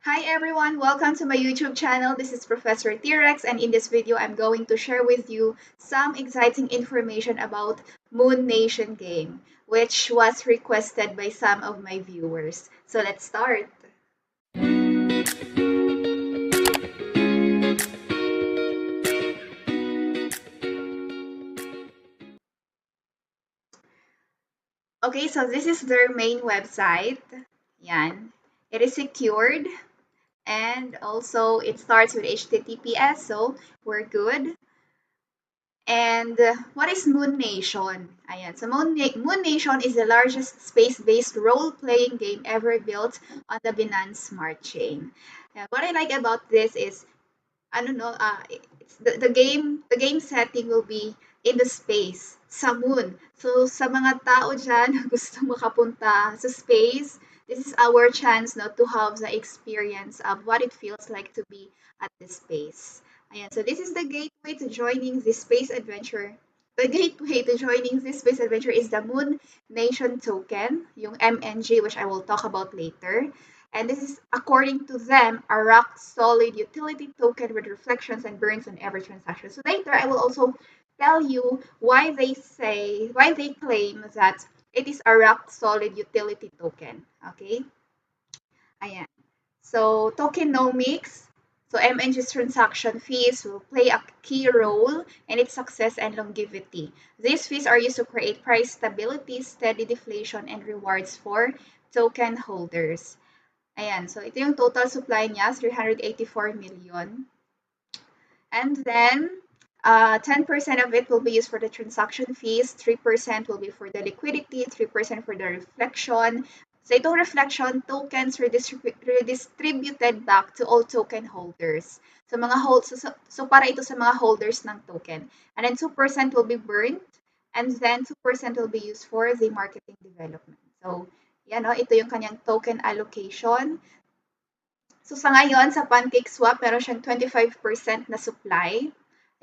Hi everyone, welcome to my YouTube channel. This is Professor T-Rex, and in this video I'm going to share with you some exciting information about Moon Nation game, which was requested by some of my viewers. So let's start. Okay, so this is their main website. Yan. It is secured and also it starts with HTTPS, so we're good. And what is Moon Nation? Ayan. So Moon Nation is the largest space-based role-playing game ever built on the Binance Smart Chain. What I like about this is, I don't know, it's the game setting will be in the space, sa moon. So sa mga tao dyan na gusto makapunta sa space, this is our chance no, to have the experience of what it feels like to be at the space. Ayan, so this is the gateway to joining this space adventure. The gateway to joining this space adventure is the Moon Nation token, yung MNG, which I will talk about later. And this is, according to them, a rock solid utility token with reflections and burns on every transaction. So later, I will also tell you why they claim that it is a rock solid utility token. Okay? Ayan. So tokenomics, so MNG's transaction fees will play a key role in its success and longevity. These fees are used to create price stability, steady deflation, and rewards for token holders. Ayan, so ito yung total supply niya, 384 million. And then, 10% of it will be used for the transaction fees, 3% will be for the liquidity, 3% for the reflection. So itong reflection, tokens redistributed back to all token holders. So so para ito sa mga holders ng token. And then 2% will be burned, and then 2% will be used for the marketing development. So yan, no, ito yung kanyang token allocation. So sa ngayon, sa PancakeSwap, meron siyang 25% na supply.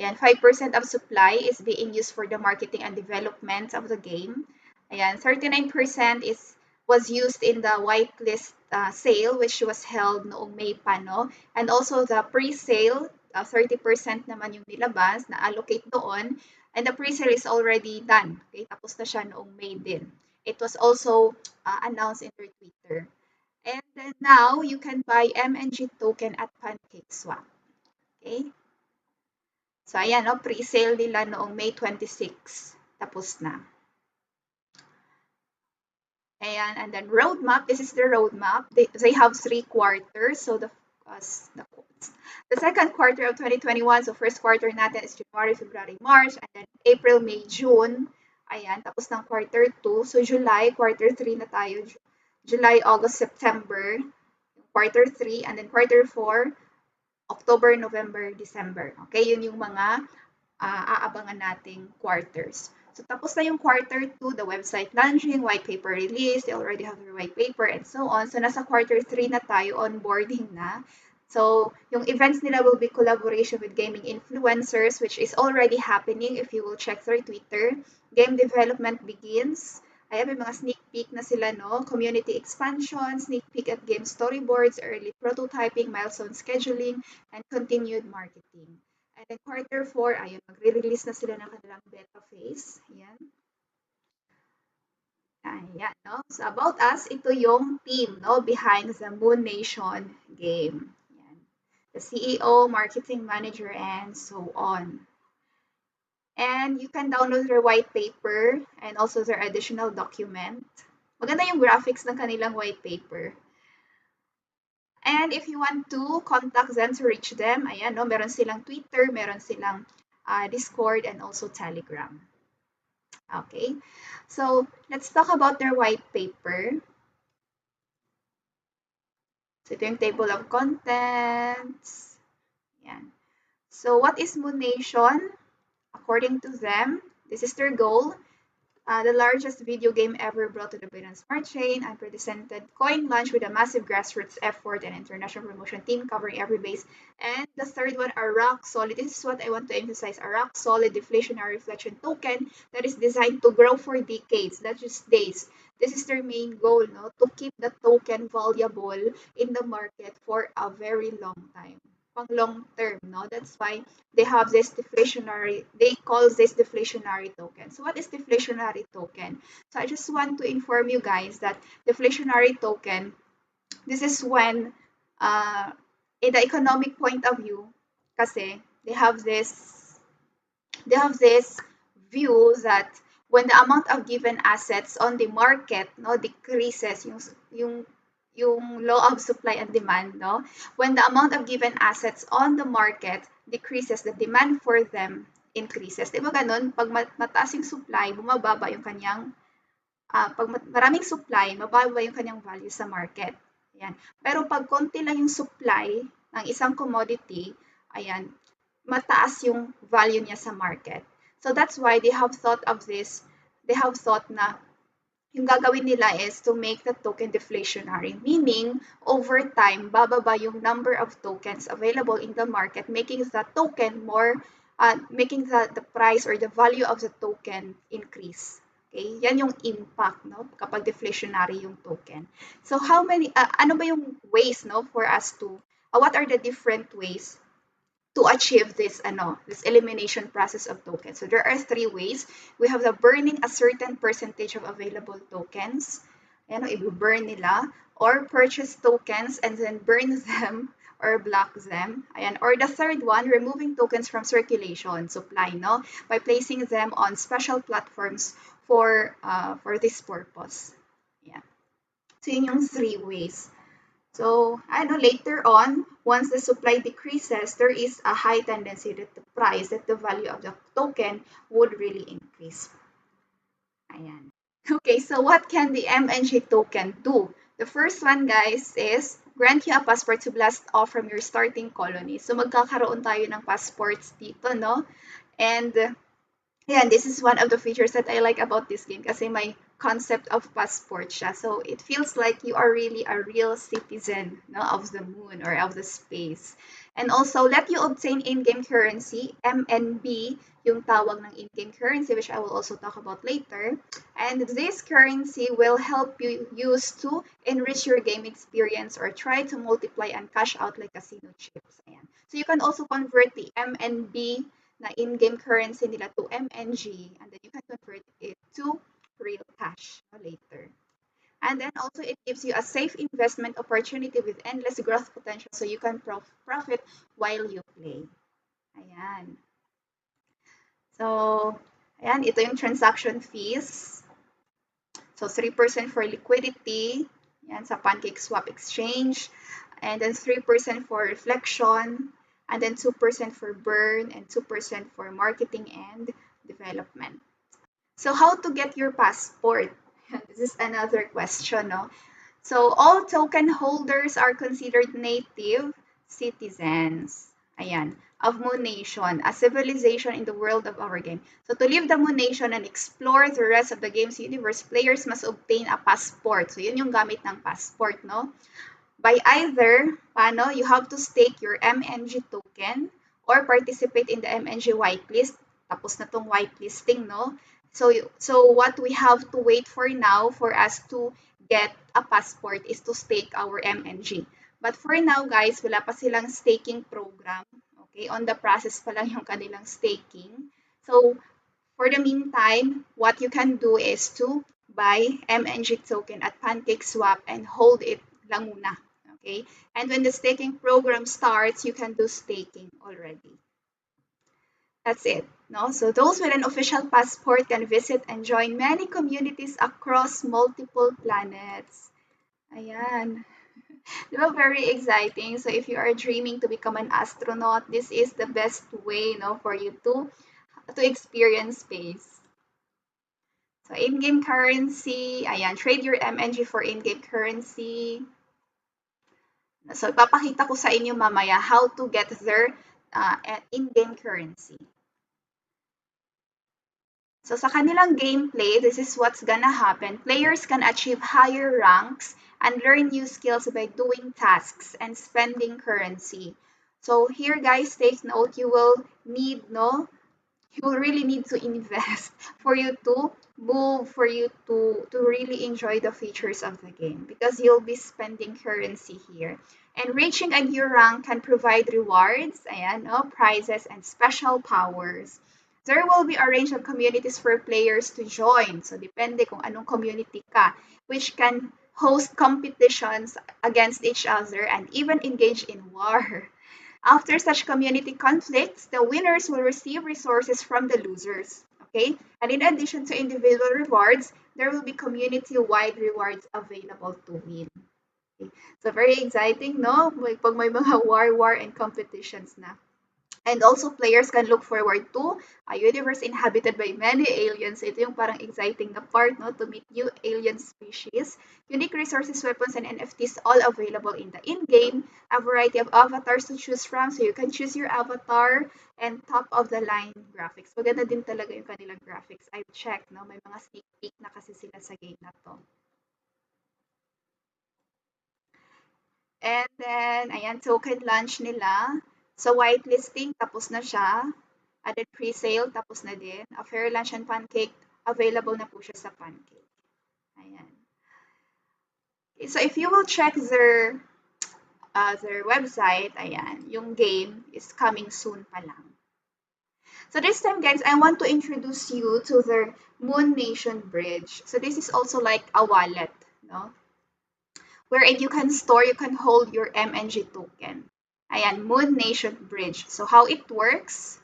Ayan, 5% of supply is being used for the marketing and development of the game. Ayan, 39% was used in the whitelist sale, which was held noong May pa, no? And also the pre-sale, 30% naman yung nilabas na allocate doon. And the pre-sale is already done. Okay, tapos na siya noong May din. It was also announced in their Twitter. And then now you can buy MNG token at PancakeSwap. Okay? So ayan, no, pre-sale nila noong May 26. Tapos na. Ayan, and then roadmap, this is the roadmap. They have 3 quarters. So the second quarter of 2021, so first quarter natin is January, February, March, and then April, May, June. Ayan, tapos ng quarter 2. So July, quarter 3 na tayo. July, August, September, quarter 3, and then quarter 4, October, November, December. Okay, yun yung mga aabangan nating quarters. So tapos na yung quarter 2, the website launching, white paper release, they already have their white paper and so on. So nasa quarter 3 na tayo, onboarding na. So yung events nila will be collaboration with gaming influencers, which is already happening if you will check their Twitter. Game development begins. Ayan, may mga sneak peek na sila, no? Community expansion, sneak peek at game storyboards, early prototyping, milestone scheduling, and continued marketing. And then quarter 4, ayun, magre-release na sila ng kanilang beta phase. Ayan. Ayan, no? So about us, ito yung team, no, behind the Moon Nation game. Ayan. The CEO, marketing manager, and so on. And you can download their white paper and also their additional document. Maganda yung graphics ng kanilang white paper. And if you want to contact them to reach them, ayan, no, meron silang Twitter, meron silang Discord, and also Telegram. Okay, so let's talk about their white paper. So ito yung table of contents. Ayan. So what is Moon Nation? According to them, this is their goal. The largest video game ever brought to the Binance Smart Chain, unprecedented coin launch with a massive grassroots effort and international promotion team covering every base. And the third one, a rock solid. This is what I want to emphasize, a rock solid deflationary reflection token that is designed to grow for decades, not just days. This is their main goal, no, to keep the token valuable in the market for a very long time, pang long term, no. That's why they have this deflationary. They call this deflationary token. So what is deflationary token? So I just want to inform you guys that deflationary token. This is when, uh, in the economic point of view, kasi they have this view that when the amount of given assets on the market, no, decreases, yung law of supply and demand, no, when the amount of given assets on the market decreases, the demand for them increases. Di ba ganun? Pag mataas yung supply, bumababa yung kanyang, pag maraming supply, mababa yung kanyang value sa market. Ayan. Pero pag konti lang yung supply ng isang commodity, ayan, mataas yung value niya sa market. So that's why they have thought of this. They have thought na yung gagawin nila is to make the token deflationary, meaning over time, bababa yung number of tokens available in the market, making the token more, making the price or the value of the token increase. Okay, yan yung impact, no, kapag deflationary yung token. So how many, ano ba yung ways, no, for us to, what are the different ways to achieve this elimination process of tokens? So there are three ways. We have the burning a certain percentage of available tokens. Ayan, i-burn nila. Or purchase tokens and then burn them or block them. Ayan. Or the third one, removing tokens from circulation, supply, no? By placing them on special platforms for this purpose. Yeah. So yun yung three ways. So, I know later on, once the supply decreases, there is a high tendency that the value of the token would really increase. Ayan. Okay, so what can the MNG token do? The first one, guys, is grant you a passport to blast off from your starting colony. So, magkakaroon tayo ng passports dito, no? And yeah, this is one of the features that I like about this game kasi may concept of passport siya. So it feels like you are really a real citizen, no, of the moon or of the space. And also, let you obtain in-game currency, MNB, yung tawag ng in-game currency, which I will also talk about later. And this currency will help you use to enrich your game experience or try to multiply and cash out like casino chips. Ayan. So you can also convert the MNB na in-game currency nila to MNG, and then you can convert it to real cash later. And then also it gives you a safe investment opportunity with endless growth potential, so you can profit while you play. Ayan. So, ayan, ito yung transaction fees. So 3% for liquidity, yan, sa PancakeSwap exchange, and then 3% for reflection, and then 2% for burn, and 2% for marketing and development. So how to get your passport? This is another question, no? So all token holders are considered native citizens. Ayan, of Moon Nation, a civilization in the world of our game. So to leave the Moon Nation and explore the rest of the game's universe, players must obtain a passport. So yun yung gamit ng passport, no? By either, you have to stake your MNG token or participate in the MNG whitelist. Tapos na tong whitelisting, no? So what we have to wait for now for us to get a passport is to stake our MNG. But for now, guys, wala pa silang staking program. Okay, on the process pa lang yung kanilang staking. So for the meantime, what you can do is to buy MNG token at PancakeSwap and hold it lang muna. Okay, and when the staking program starts, you can do staking already. That's it. No? So those with an official passport can visit and join many communities across multiple planets. Ayan. Diba, very exciting. So if you are dreaming to become an astronaut, this is the best way, no, for you to experience space. So in-game currency, ayan, trade your MNG for in-game currency. So ipapakita ko sa inyo mamaya how to get their in-game currency. So sa kanilang gameplay, this is what's gonna happen. Players can achieve higher ranks and learn new skills by doing tasks and spending currency. So here, guys, take note, you will really need to invest for you to move for you to really enjoy the features of the game because you'll be spending currency here. And reaching a new rank can provide rewards, ayan, no, prizes, and special powers. There will be a range of communities for players to join. So, depende kung anong community ka, which can host competitions against each other and even engage in war. After such community conflicts, the winners will receive resources from the losers. Okay? And in addition to individual rewards, there will be community-wide rewards available to win. Okay? So very exciting, no? Pag may mga war and competitions na. And also, players can look forward to a universe inhabited by many aliens. Ito yung parang exciting na part, no? To meet new alien species. Unique resources, weapons, and NFTs all available in the in-game. A variety of avatars to choose from. So you can choose your avatar and top-of-the-line graphics. Maganda din talaga yung kanilang graphics. I've checked, no? May mga sneak peek na kasi sila sa game na to. And then, ayan, token launch nila. So, whitelisting, tapos na siya. Added pre-sale, tapos na din. A fair lunch and pancake, available na po siya sa pancake. Ayan. Okay, so, if you will check their website, ayan, yung game is coming soon pa lang. So this time, guys, I want to introduce you to their Moon Nation Bridge. So this is also like a wallet, no? Wherein you can hold your MNG token. Ayan, Moon Nation Bridge. So how it works,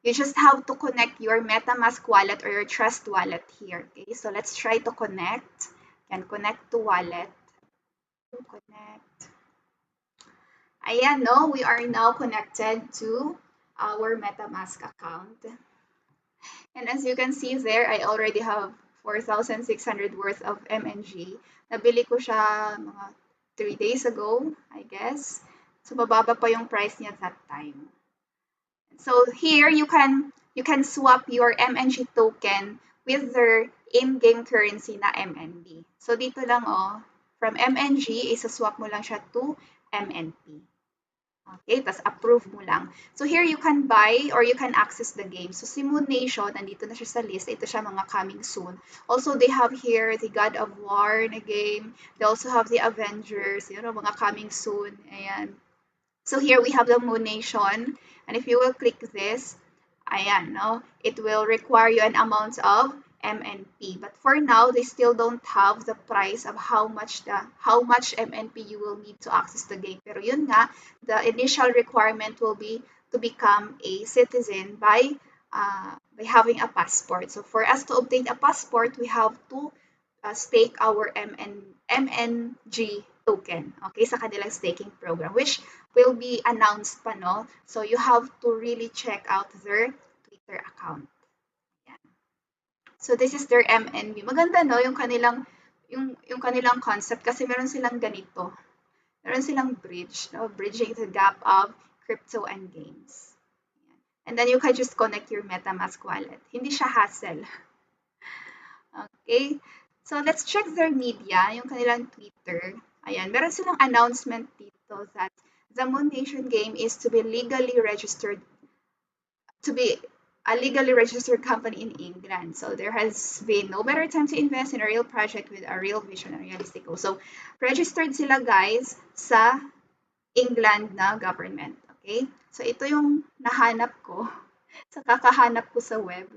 you just have to connect your MetaMask wallet or your Trust wallet here. Okay, so let's try to connect. Can connect to wallet. Connect. Ayan, no, we are now connected to our MetaMask account. And as you can see there, I already have 4,600 worth of MNG. Nabili ko siya mga 3 days ago, I guess. So, mababa pa yung price niya that time. So, here you can swap your MNG token with their in-game currency na MNB. So, dito lang, oh, from MNG, isa-swap mo lang siya to MNP. Okay, tas approve mo lang. So here you can buy or you can access the game. So si Moon Nation, nandito na siya sa list. Ito siya mga coming soon. Also, they have here the God of War na game. They also have the Avengers, mga coming soon. Ayan. So here we have the Moon Nation. And if you will click this, ayan, no, it will require you an amount of MNP. But for now, they still don't have the price of how much MNP you will need to access the game. Pero yun nga, the initial requirement will be to become a citizen by having a passport. So for us to obtain a passport, we have to stake our MNG token, okay, sa kanilang staking program, which will be announced pa, no? So you have to really check out their Twitter account. Yan. So this is their MNB. Maganda, no, yung kanilang concept kasi meron silang ganito. Meron silang bridge, no, bridging the gap of crypto and games. And then you can just connect your MetaMask wallet. Hindi siya hassle. Okay? So let's check their media, yung kanilang Twitter. Ayan, meron silang announcement dito that the Moon Nation game is to be a legally registered company in England. So there has been no better time to invest in a real project with a real vision and realistic goal. So registered sila, guys, sa England na government. Okay? So ito yung nahanap ko. So kakahanap ko sa web.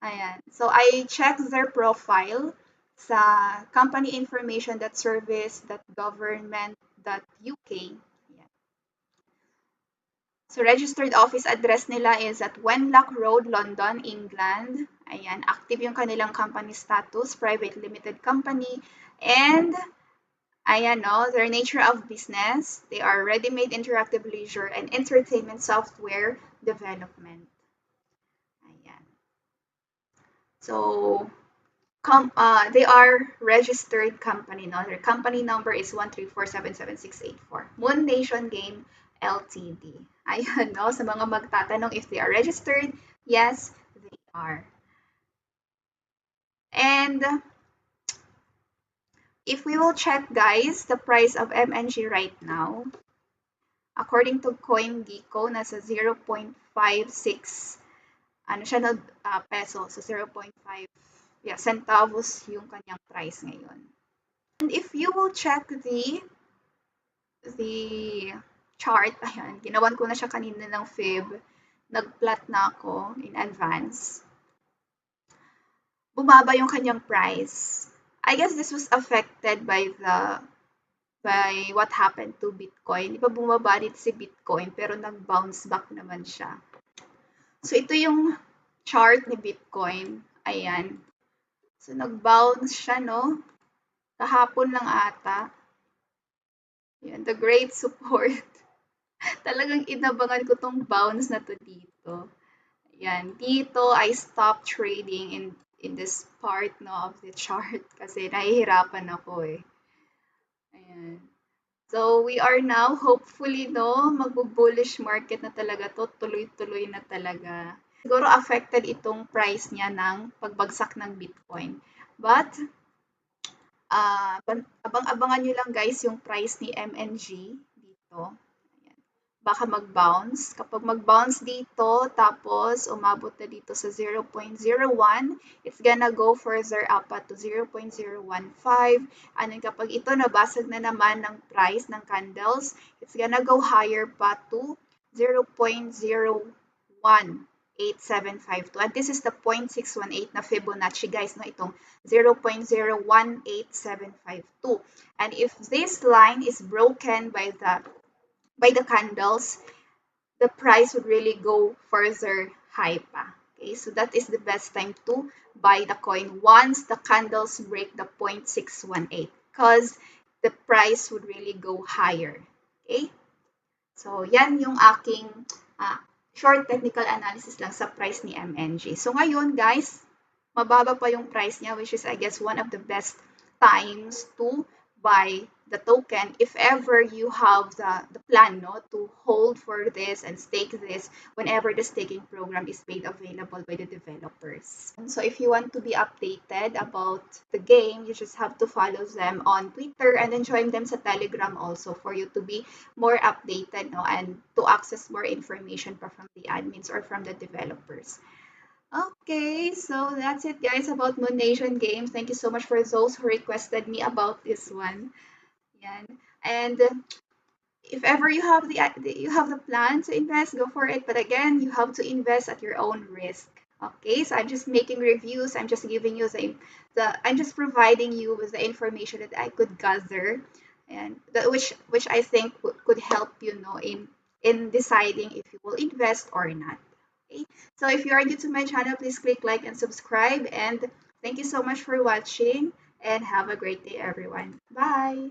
Ayan. So I checked their profile sa companyinformation.service.government.uk. Ayan. So registered office address nila is at Wenlock Road, London, England. Ayan. Active yung kanilang company status, private limited company. And ayan, no, their nature of business. They are ready-made interactive leisure and entertainment software development. Ayan. So they are registered company. No? Their company number is 134776684. Moon Nation Game Ltd. Ayan, no? Sa mga magtatanong if they are registered, yes, they are. And if we will check, guys, the price of MNG right now, according to CoinGecko, nasa 0.56 ano siya nag peso, so 0.5 yeah, centavos yung kanyang price ngayon. And if you will check the chart, ayan, ginawan ko na siya kanina ng fib, nag-plot na ako in advance. Bumaba yung kanyang price. I guess this was affected by what happened to Bitcoin. Di ba bumaba din si Bitcoin pero nag-bounce back naman siya. So ito yung chart ni Bitcoin. Ayan. So nag-bounce siya, no? Kahapon lang ata. Yan, the great support. Talagang inabangan ko tong bounce na to dito. Yan, dito I stopped trading in this part no of the chart kasi nahihirapan ako eh. Ayan. So we are now hopefully no magbo-bullish market na talaga to, tuloy-tuloy na talaga. Siguro affected itong price niya ng pagbagsak ng Bitcoin. But abang-abangan nyo lang guys yung price ni MNG dito. Ayan. Baka mag-bounce. Kapag mag-bounce dito, tapos umabot na dito sa 0.01, it's gonna go further up at to 0.015. And then kapag ito nabasag na naman ng price ng candles, it's gonna go higher pa to 0.01. 8752. And this is the 0.618 na Fibonacci guys, no? Itong 0.018752. And if this line is broken by the candles, the price would really go further high pa. Okay, so that is the best time to buy the coin once the candles break the 0.618 because the price would really go higher. Okay? So, yan yung aking short technical analysis lang sa price ni MNG. So, ngayon guys, mababa pa yung price niya, which is I guess one of the best times to buy the token if ever you have the plan no to hold for this and stake this whenever the staking program is made available by the developers. And so if you want to be updated about the game, you just have to follow them on Twitter and then join them sa Telegram also for you to be more updated no and to access more information from the admins or from the developers. Okay, so that's it guys about Moon Nation Games. Thank you so much for those who requested me about this one. Yan. And if ever you have the plan to invest, go for it. But again, you have to invest at your own risk. Okay, so I'm just making reviews. I'm just giving you I'm just providing you with the information that I could gather, and which I think could help you know in deciding if you will invest or not. Okay, so if you are new to my channel, please click like and subscribe. And thank you so much for watching. And have a great day, everyone. Bye.